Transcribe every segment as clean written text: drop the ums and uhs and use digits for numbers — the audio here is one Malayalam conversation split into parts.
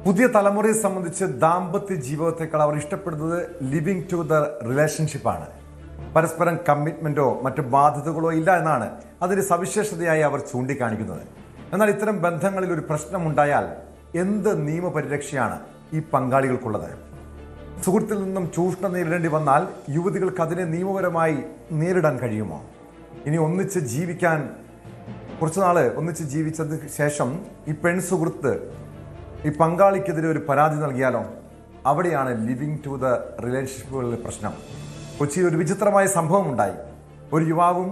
പുതിയ തലമുറയെ സംബന്ധിച്ച് ദാമ്പത്യ ജീവിതത്തെക്കാൾ അവർ ഇഷ്ടപ്പെടുന്നത് ലിവിങ് ടുഗദർ റിലേഷൻഷിപ്പാണ്. പരസ്പരം കമ്മിറ്റ്മെന്റോ മറ്റു ബാധ്യതകളോ ഇല്ല എന്നാണ് അതിന്റെ സവിശേഷതയായി അവർ ചൂണ്ടിക്കാണിക്കുന്നത്. എന്നാൽ ഇത്തരം ബന്ധങ്ങളിൽ ഒരു പ്രശ്നമുണ്ടായാൽ എന്ത് നിയമപരിരക്ഷയാണ് ഈ പങ്കാളികൾക്കുള്ളത്? സുഹൃത്തിൽ നിന്നും ചൂഷണം നേരിടേണ്ടി വന്നാൽ യുവതികൾക്ക് അതിനെ നിയമപരമായി നേരിടാൻ കഴിയുമോ? ഇനി ഒന്നിച്ച് ജീവിക്കാൻ കുറച്ചുനാൾ ഒന്നിച്ച് ജീവിച്ചതിന് ശേഷം ഈ സുഹൃത്ത് ഈ പങ്കാളിക്കെതിരെ ഒരു പരാതി നൽകിയാലോ? അവിടെയാണ് ലിവിങ് ടു ദ റിലേഷൻഷിപ്പുകളിലെ പ്രശ്നം. കൊച്ചിയിൽ ഒരു വിചിത്രമായ സംഭവം ഉണ്ടായി. ഒരു യുവാവും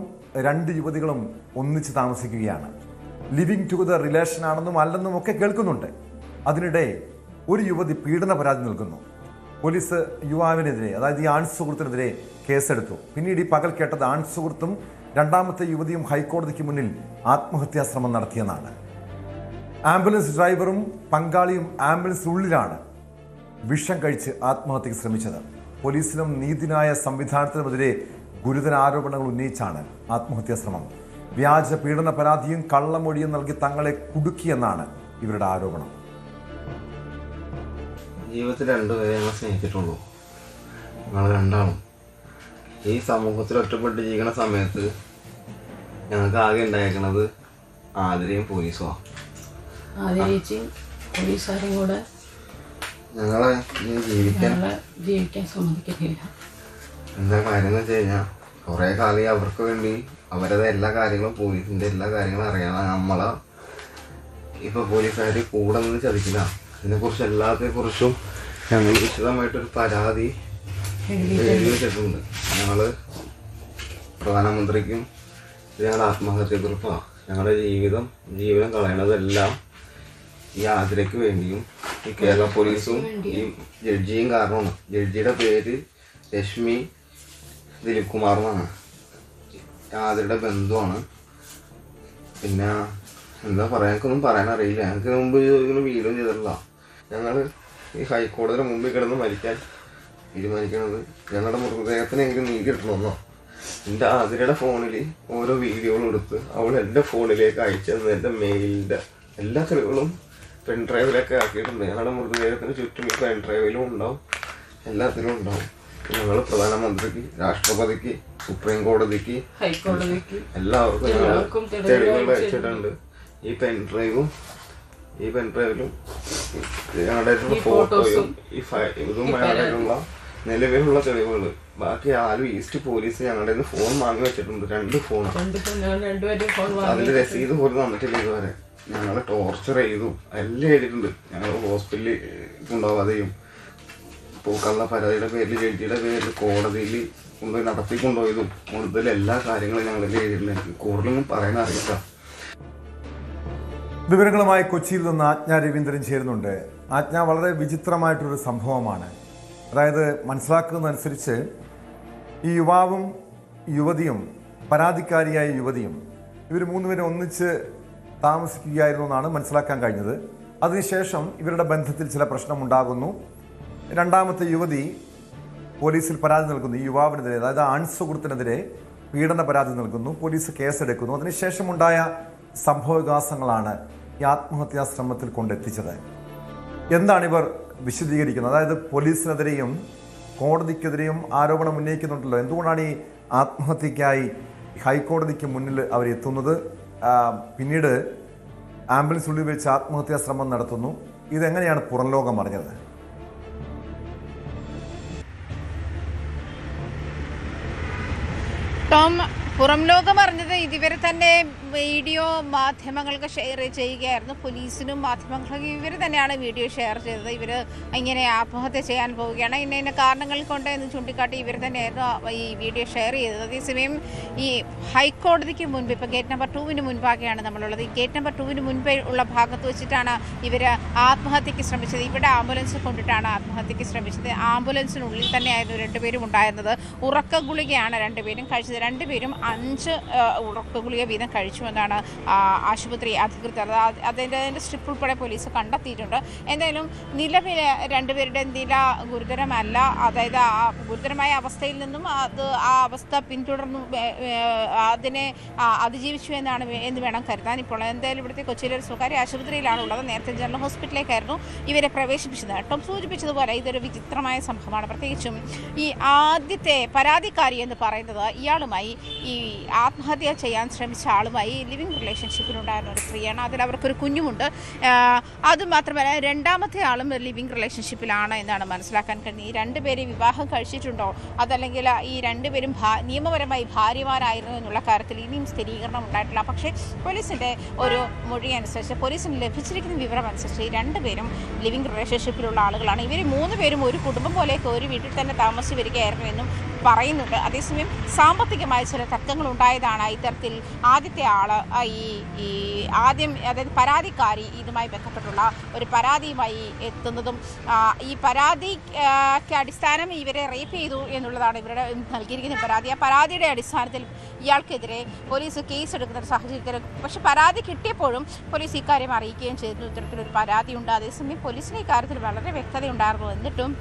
രണ്ട് യുവതികളും ഒന്നിച്ച് താമസിക്കുകയാണ്. ലിവിങ് ടു ദ റിലേഷൻ ആണെന്നും അല്ലെന്നും ഒക്കെ കേൾക്കുന്നുണ്ട്. അതിനിടെ ഒരു യുവതി പീഡന പരാതി നൽകുന്നു. പോലീസ് യുവാവിനെതിരെ, അതായത് ഈ ആൺസുഹൃത്തിനെതിരെ കേസെടുത്തു. പിന്നീട് ഈ പകൽ കേട്ടത് ആൺസുഹൃത്തും രണ്ടാമത്തെ യുവതിയും ഹൈക്കോടതിക്ക് മുന്നിൽ ആത്മഹത്യാശ്രമം നടത്തിയെന്നാണ്. ആംബുലൻസ് ഡ്രൈവറും പങ്കാളിയും ആംബുലൻസിനുള്ളിലാണ് വിഷം കഴിച്ച് ആത്മഹത്യക്ക് ശ്രമിച്ചത്. പോലീസിനും നീതിന്യായ സംവിധാനത്തിനുമെതിരെ ഗുരുതര ആരോപണങ്ങൾ ഉന്നയിച്ചാണ് ആത്മഹത്യാശ്രമം. വ്യാജ പീഡന പരാതിയും കള്ളമൊഴിയും നൽകി തങ്ങളെ കുടുക്കിയെന്നാണ് ഇവരുടെ ആരോപണം. ജീവിതത്തിൽ രണ്ടുപേരെ ഞങ്ങൾ സ്നേഹിച്ചിട്ടുള്ളൂ. ഞങ്ങൾ രണ്ടാളും ഈ സമൂഹത്തിൽ ഒറ്റപ്പെട്ട് ജീവിക്കുന്ന സമയത്ത് ഞങ്ങൾക്ക് ആകെ ഉണ്ടായിരിക്കുന്നത് ആതിരയും പോലീസുമാണ്. ഞങ്ങളെ ജീവിക്കാൻ സമ്മതിക്കത്തില്ല. എന്താ കാര്യം എന്ന് വെച്ച് കഴിഞ്ഞാൽ കുറേ കാലം അവർക്ക് വേണ്ടി അവരുടെ എല്ലാ കാര്യങ്ങളും പോലീസിൻ്റെ എല്ലാ കാര്യങ്ങളും അറിയാതെ നമ്മളെ ഇപ്പോൾ പോലീസുകാർ കൂടെ നിന്ന് ചതിക്കില്ല. ഇതിനെക്കുറിച്ച് എല്ലാത്തിനെക്കുറിച്ചും ഞങ്ങൾ വിശദമായിട്ടൊരു പരാതി എഴുതി വെച്ചിട്ടുണ്ട്. ഞങ്ങൾ പ്രധാനമന്ത്രിക്കും ഞങ്ങളുടെ ആത്മഹത്യക്കുറിപ്പാണ്. ഞങ്ങളുടെ ജീവനം കളയണതെല്ലാം ഈ ആതിരയ്ക്ക് വേണ്ടിയും ഈ കേരള പോലീസും ഈ ജഡ്ജിയും കാരണമാണ്. ജഡ്ജിയുടെ പേര് രശ്മി ദിലീപ് കുമാർ എന്നാണ്. ആതിരയുടെ ബന്ധുവാണ്. പിന്നെ എന്താ പറയാൻ, എനിക്കൊന്നും പറയാൻ അറിയില്ല. ഞങ്ങൾക്ക് മുമ്പ് ഇങ്ങനെ വീടും ചെയ്തിട്ടില്ല. ഞങ്ങൾ ഈ ഹൈക്കോടതിയുടെ മുമ്പിൽ കിടന്ന് മരിക്കാൻ തീരുമാനിക്കുന്നത് ഞങ്ങളുടെ മൃതദേഹത്തിനെങ്കിലും നീതി കിട്ടണമെന്നോ. എൻ്റെ ആതിരയുടെ ഫോണിൽ ഓരോ വീഡിയോകളും എടുത്ത് അവൾ എൻ്റെ ഫോണിലേക്ക് അയച്ചു തന്നത് എൻ്റെ മെയിലിൻ്റെ എല്ലാ തെളിവുകളും പെൻഡ്രൈവിലൊക്കെ ആക്കിയിട്ടുണ്ട്. ഞങ്ങളുടെ മൃതദേഹത്തിന് ചുറ്റും ഈ പെൻഡ്രൈവിലും ഉണ്ടാവും, എല്ലാത്തിലും ഉണ്ടാവും. ഞങ്ങൾ പ്രധാനമന്ത്രിക്ക്, രാഷ്ട്രപതിക്ക്, സുപ്രീം കോടതിക്ക്, ഹൈക്കോടതിക്ക് എല്ലാവർക്കും ഞങ്ങൾ തെളിവുകൾ അയച്ചിട്ടുണ്ട്. ഈ പെൻഡ്രൈവിലും ഞങ്ങളുടെ ഫോട്ടോയും ഇതും ഞങ്ങളുടെയുള്ള നിലവിലുള്ള തെളിവുകൾ. ബാക്കി ആലും ഈസ്റ്റ് പോലീസ് ഞങ്ങളുടെ ഫോൺ വാങ്ങി വെച്ചിട്ടുണ്ട്, 2 ഫോൺ. അതിൽ രസീത് പോലും തന്നിട്ടില്ല ഇതുവരെ. ഞങ്ങളെ ടോർച്ചർ ചെയ്തു, എല്ലാം ചെയ്തിട്ടുണ്ട്. ഞങ്ങൾ ഹോസ്പിറ്റലിൽ കൊണ്ടുപോകാതെയും കള്ള പരാതിയുടെ പേരിൽ, ജഡ്ജിയുടെ പേരിൽ കോടതിയിൽ കൊണ്ടുപോയി നടത്തിക്കൊണ്ടുപോയതും കൂടുതൽ എല്ലാ കാര്യങ്ങളും ഞങ്ങളിൽ ചെയ്തിട്ടുണ്ട്. എനിക്ക് കൂടുതലൊന്നും പറയാൻ അറിയില്ല. വിവരങ്ങളുമായി കൊച്ചിയിൽ നിന്ന് ആജ്ഞ രവീന്ദ്രൻ ചേരുന്നുണ്ട്. ആജ്ഞ, വളരെ വിചിത്രമായിട്ടൊരു സംഭവമാണ്. അതായത് മനസ്സിലാക്കുന്നതനുസരിച്ച് ഈ യുവാവും യുവതിയും, പരാതിക്കാരിയായ യുവതിയും, ഇവർ 3 പേരും ഒന്നിച്ച് താമസിക്കുകയായിരുന്നു എന്നാണ് മനസ്സിലാക്കാൻ കഴിഞ്ഞത്. അതിനുശേഷം ഇവരുടെ ബന്ധത്തിൽ ചില പ്രശ്നമുണ്ടാകുന്നു. രണ്ടാമത്തെ യുവതി പോലീസിൽ പരാതി നൽകുന്നു. ഈ യുവാവിനെതിരെ, അതായത് ആൺസുഹൃത്തിനെതിരെ പീഡന പരാതി നൽകുന്നു. പോലീസ് കേസെടുക്കുന്നു. അതിനുശേഷമുണ്ടായ സംഭവവികാസങ്ങളാണ് ഈ ആത്മഹത്യാശ്രമത്തിൽ കൊണ്ടെത്തിച്ചത്. എന്താണ് ഇവർ വിശദീകരിക്കുന്നത്? അതായത് പോലീസിനെതിരെയും കോടതിക്കെതിരെയും ആരോപണം ഉന്നയിക്കുന്നുണ്ടല്ലോ. എന്തുകൊണ്ടാണ് ഈ ആത്മഹത്യക്കായി ഹൈക്കോടതിക്ക് മുന്നിൽ അവരെത്തുന്നത്? പിന്നീട് ആംബുലൻസ് ഉള്ളിൽ വെച്ച് ആത്മഹത്യാശ്രമം നടത്തുന്നു. ഇതെങ്ങനെയാണ് പുറം ലോകം അറിഞ്ഞത്? ടോം, പുറം ലോകം അറിഞ്ഞത് ഇതുവരെ തന്നെ വീഡിയോ മാധ്യമങ്ങൾക്ക് ഷെയർ ചെയ്യുകയായിരുന്നു. പോലീസിനും മാധ്യമങ്ങൾക്കും ഇവർ തന്നെയാണ് വീഡിയോ ഷെയർ ചെയ്തത്. ഇവർ ഇങ്ങനെ ആത്മഹത്യ ചെയ്യാൻ പോവുകയാണ്, ഇന്ന കാരണങ്ങൾ കൊണ്ട് എന്ന് ചൂണ്ടിക്കാട്ടി ഇവർ തന്നെയായിരുന്നു ഈ വീഡിയോ ഷെയർ ചെയ്തത്. അതേസമയം ഈ ഹൈക്കോടതിക്ക് മുൻപ്, ഇപ്പോൾ ഗേറ്റ് നമ്പർ 2 മുൻപാകെയാണ് നമ്മളുള്ളത്. ഈ ഗേറ്റ് നമ്പർ 2 മുൻപേ ഉള്ള ഭാഗത്ത് വെച്ചിട്ടാണ് ഇവർ ആത്മഹത്യക്ക് ശ്രമിച്ചത്. ഇവിടെ ആംബുലൻസ് കൊണ്ടിട്ടാണ് ആത്മഹത്യക്ക് ശ്രമിച്ചത്. ആംബുലൻസിനുള്ളിൽ തന്നെയായിരുന്നു 2 പേരും ഉണ്ടായിരുന്നത്. ഉറക്ക ഗുളികയാണ് 2 പേരും കഴിച്ചത്. 2 പേരും 5 ഉറക്ക ഗുളിക വീതം കഴിച്ചു. ജീവിച്ചുവെന്നാണ് ആശുപത്രി അധികൃതർ അതിൻ്റെ സ്ട്രിപ്പ് ഉൾപ്പെടെ പോലീസ് കണ്ടെത്തിയിട്ടുണ്ട്. എന്തായാലും നിലവിലെ രണ്ടുപേരുടെ നില ഗുരുതരമല്ല, അതായത് ഗുരുതരമായ അവസ്ഥയിൽ നിന്നും ആ അവസ്ഥ പിന്തുടർന്നു അതിനെ അതിജീവിച്ചു എന്ന് വേണം കരുതാൻ. ഇപ്പോൾ എന്തായാലും ഇവിടുത്തെ കൊച്ചിയിലെ ഒരു സ്വകാര്യ ആശുപത്രിയിലാണുള്ളത്. നേരത്തെ ജനറൽ ഹോസ്പിറ്റലിലേക്കായിരുന്നു ഇവരെ പ്രവേശിപ്പിച്ചത്. ടോം സൂചിപ്പിച്ചതുപോലെ ഇതൊരു വിചിത്രമായ സംഭവമാണ്. പ്രത്യേകിച്ചും ഈ ആദ്യത്തെ പരാതിക്കാരി എന്ന് പറയുന്നത് ഇയാളുമായി ഈ ആത്മഹത്യ ചെയ്യാൻ ശ്രമിച്ച ആളുമായി ലിവിങ് റിലേഷൻഷിപ്പിലുണ്ടായിരുന്ന ഒരു സ്ത്രീയാണ്. അതിൽ അവർക്കൊരു കുഞ്ഞുമുണ്ട്. അതുമാത്രമല്ല രണ്ടാമത്തെ ആളും ലിവിങ് റിലേഷൻഷിപ്പിലാണ് എന്നാണ് മനസ്സിലാക്കാൻ കഴിയുന്നത്. ഈ രണ്ടുപേരും വിവാഹം കഴിച്ചിട്ടുണ്ടോ അതല്ലെങ്കിൽ ഈ രണ്ടുപേരും നിയമപരമായി ഭാര്യമാരായിരുന്നു എന്നുള്ള കാര്യത്തിൽ ഇനിയും സ്ഥിരീകരണം ഉണ്ടായിട്ടില്ല. പക്ഷേ പോലീസിൻ്റെ ഒരു മൊഴി അനുസരിച്ച്, പോലീസിന് ലഭിച്ചിരിക്കുന്ന വിവരം അനുസരിച്ച് ഈ രണ്ടുപേരും ലിവിങ് റിലേഷൻഷിപ്പിലുള്ള ആളുകളാണ്. ഇവർ 3 പേരും ഒരു കുടുംബം പോലെയൊക്കെ ഒരു വീട്ടിൽ തന്നെ താമസിച്ച് വരികയായിരുന്നു എന്നും പറയുന്നുണ്ട്. അതേസമയം സാമ്പത്തികമായ ചില തർക്കങ്ങൾ ഉണ്ടായതാണ് ഇത്തരത്തിൽ ആദ്യത്തെ ആള് ഈ ആദ്യം, അതായത് പരാതിക്കാരി ഇതുമായി ബന്ധപ്പെട്ടുള്ള ഒരു പരാതിയുമായി എത്തുന്നതും ഈ പരാതിക്ക് അടിസ്ഥാനം ഇവരെ റേപ്പ് ചെയ്തു എന്നുള്ളതാണ് ഇവരുടെ നൽകിയിരിക്കുന്ന പരാതി. ആ പരാതിയുടെ അടിസ്ഥാനത്തിൽ ഇയാൾക്കെതിരെ പോലീസ് കേസ് എടുക്കുന്ന ഒരു സാഹചര്യത്തിൽ, പക്ഷെ പരാതി കിട്ടിയപ്പോഴും പോലീസ് ഇക്കാര്യം അറിയിക്കുകയും ചെയ്തു. ഇത്തരത്തിലൊരു പരാതിയുണ്ട്. അതേസമയം പോലീസിന് ഇക്കാര്യത്തിൽ വളരെ വ്യക്തതയുണ്ടായിരുന്നു. എന്നിട്ടും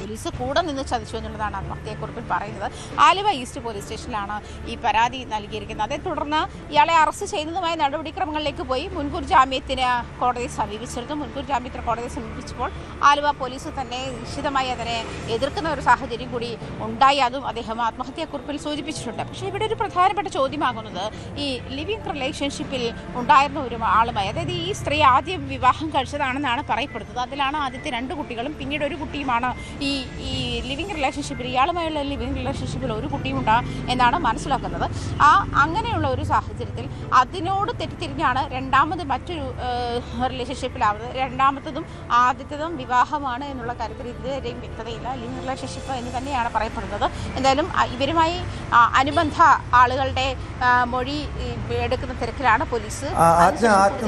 പോലീസ് കൂടെ നിന്ന് ചതിച്ചു എന്നുള്ളതാണ് ആത്മഹത്യയെക്കുറിപ്പിൽ പറയുന്നത്. ആലുവ ഈസ്റ്റ് പോലീസ് സ്റ്റേഷനിലാണ് ഈ പരാതി നൽകിയിരിക്കുന്നത്. അതേ തുടർന്ന് ഇയാളെ അറസ്റ്റ് ചെയ്യുന്നതുമായ നടപടിക്രമങ്ങളിലേക്ക് പോയി മുൻകൂർ ജാമ്യത്തിന് കോടതിയെ സമീപിച്ചിരുന്നു. മുൻകൂർ ജാമ്യത്തിന് കോടതിയെ സമീപിച്ചപ്പോൾ ആലുവ പോലീസ് തന്നെ നിശ്ചിതമായി അതിനെ എതിർക്കുന്ന ഒരു സാഹചര്യം കൂടി ഉണ്ടായി. അതും അദ്ദേഹം ആത്മഹത്യയെക്കുറിപ്പിൽ സൂചിപ്പിച്ചിട്ടുണ്ട്. പക്ഷേ ഇവിടെ ഒരു പ്രധാനപ്പെട്ട ചോദ്യമാകുന്നത് ഈ ലിവിങ് റിലേഷൻഷിപ്പിൽ ഉണ്ടായിരുന്ന ഒരു ആളുമായി, അതായത് ഈ സ്ത്രീ ആദ്യം വിവാഹം കഴിച്ചതാണെന്നാണ് പറയപ്പെടുന്നത്. അതിലാണ് ആദ്യത്തെ 2 കുട്ടികളും പിന്നീട് ഒരു കുട്ടിയുമാണ് ഈ ലിവിങ് റിലേഷൻഷിപ്പിൽ, ഇയാളുമായുള്ള ലിവിങ് റിലേഷൻഷിപ്പിൽ ഒരു കുട്ടിയുണ്ട് എന്നാണ് മനസ്സിലാക്കുന്നത്. അങ്ങനെയുള്ള ഒരു സാഹചര്യത്തിൽ അതിനോട് തെറ്റിത്തിരിഞ്ഞാണ് രണ്ടാമത് മറ്റൊരു റിലേഷൻഷിപ്പിലാവുന്നത്. രണ്ടാമത്തതും ആദ്യത്തേതും വിവാഹമാണ് എന്നുള്ള കാര്യത്തിൽ ഇതുവരെയും വ്യക്തതയില്ല. ലിവിങ് റിലേഷൻഷിപ്പ് എന്ന് തന്നെയാണ് പറയപ്പെടുന്നത്. എന്തായാലും ഇവരുമായി അനുബന്ധ ആളുകളുടെ മൊഴി എടുക്കുന്ന തിരക്കിലാണ് പോലീസ്.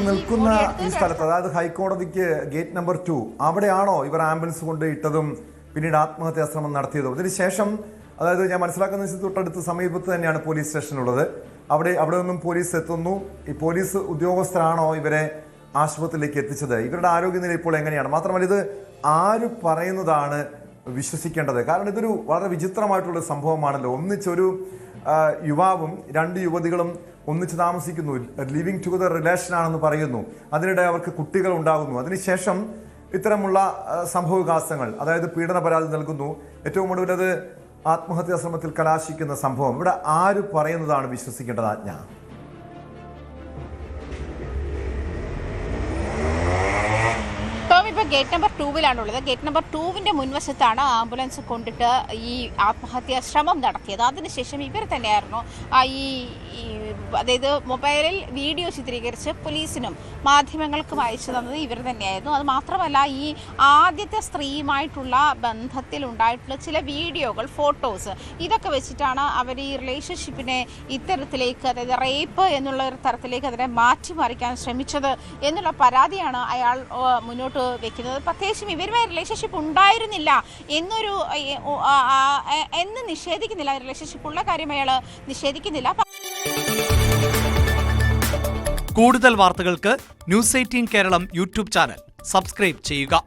നിൽക്കുന്ന ഈ സ്ഥലത്ത്, അതായത് ഹൈക്കോടതിക്ക് ഗേറ്റ് നമ്പർ 2, അവിടെയാണോ ഇവർ ആംബുലൻസ് കൊണ്ട് ഇട്ടതും പിന്നീട് ആത്മഹത്യാശ്രമം നടത്തിയതും? അതിനുശേഷം, അതായത് ഞാൻ മനസ്സിലാക്കുന്ന തൊട്ടടുത്ത് സമീപത്ത് തന്നെയാണ് പോലീസ് സ്റ്റേഷനുള്ളത്. അവിടെ നിന്നും പോലീസ് എത്തുന്നു. ഈ പോലീസ് ഉദ്യോഗസ്ഥരാണോ ഇവരെ ആശുപത്രിയിലേക്ക് എത്തിച്ചത്? ഇവരുടെ ആരോഗ്യനില ഇപ്പോൾ എങ്ങനെയാണ്? മാത്രമല്ല ഇത് ആര് പറയുന്നതാണ് വിശ്വസിക്കേണ്ടത്? കാരണം ഇതൊരു വളരെ വിചിത്രമായിട്ടുള്ള സംഭവമാണല്ലോ. ഒന്നിച്ചൊരു യുവാവും 2 യുവതികളും ഒന്നിച്ച് താമസിക്കുന്നു, ലിവിങ് ടുഗദർ റിലേഷൻ ആണെന്ന് പറയുന്നു. അതിനിടെ അവർക്ക് കുട്ടികൾ ഉണ്ടാകുന്നു. അതിനുശേഷം ഇത്തരമുള്ള സംഭവവികാസങ്ങൾ, അതായത് പീഡന പരാതി നൽകുന്നു. ഏറ്റവും ഒടുവിലത് ആത്മഹത്യാശ്രമത്തിൽ കലാശിക്കുന്ന സംഭവം. ഇവിടെ ആര് പറയുന്നതാണ് വിശ്വസിക്കേണ്ടത് ആജ്ഞ? ഇപ്പോൾ ഗേറ്റ് നമ്പർ 2-ലാണുള്ളത്. ഗേറ്റ് നമ്പർ 2-ന്റെ മുൻവശത്താണ് ആംബുലൻസ് കൊണ്ടിട്ട് ഈ ആത്മഹത്യാ ശ്രമം നടത്തിയത്. അതിനുശേഷം ഇവർ തന്നെയായിരുന്നു അതായത് മൊബൈലിൽ വീഡിയോ ചിത്രീകരിച്ച് പോലീസിനും മാധ്യമങ്ങൾക്കും അയച്ചു തന്നത് ഇവർ തന്നെയായിരുന്നു. അത് മാത്രമല്ല ഈ ആദ്യത്തെ സ്ത്രീയുമായിട്ടുള്ള ബന്ധത്തിൽ ഉണ്ടായിട്ടുള്ള ചില വീഡിയോകൾ, ഫോട്ടോസ്, ഇതൊക്കെ വെച്ചിട്ടാണ് അവർ ഈ റിലേഷൻഷിപ്പിനെ ഇത്തരത്തിലേക്ക്, അതായത് റേപ്പ് എന്നുള്ള ഒരു തരത്തിലേക്ക് അതിനെ മാറ്റിമറിക്കാൻ ശ്രമിച്ചത് എന്നുള്ള പരാതിയാണ് അയാൾ മുന്നോട്ട് വെക്കുന്നത്. പ്രത്യേകിച്ചും ഇവരുമായി റിലേഷൻഷിപ്പ് ഉണ്ടായിരുന്നില്ല എന്ന് നിഷേധിക്കുന്നില്ല. റിലേഷൻഷിപ്പ് ഉള്ള കാര്യം അയാൾ നിഷേധിക്കുന്നില്ല. കൂടുതൽ വാർത്തകൾക്ക് News 18 Keralam YouTube channel subscribe ചെയ്യുക.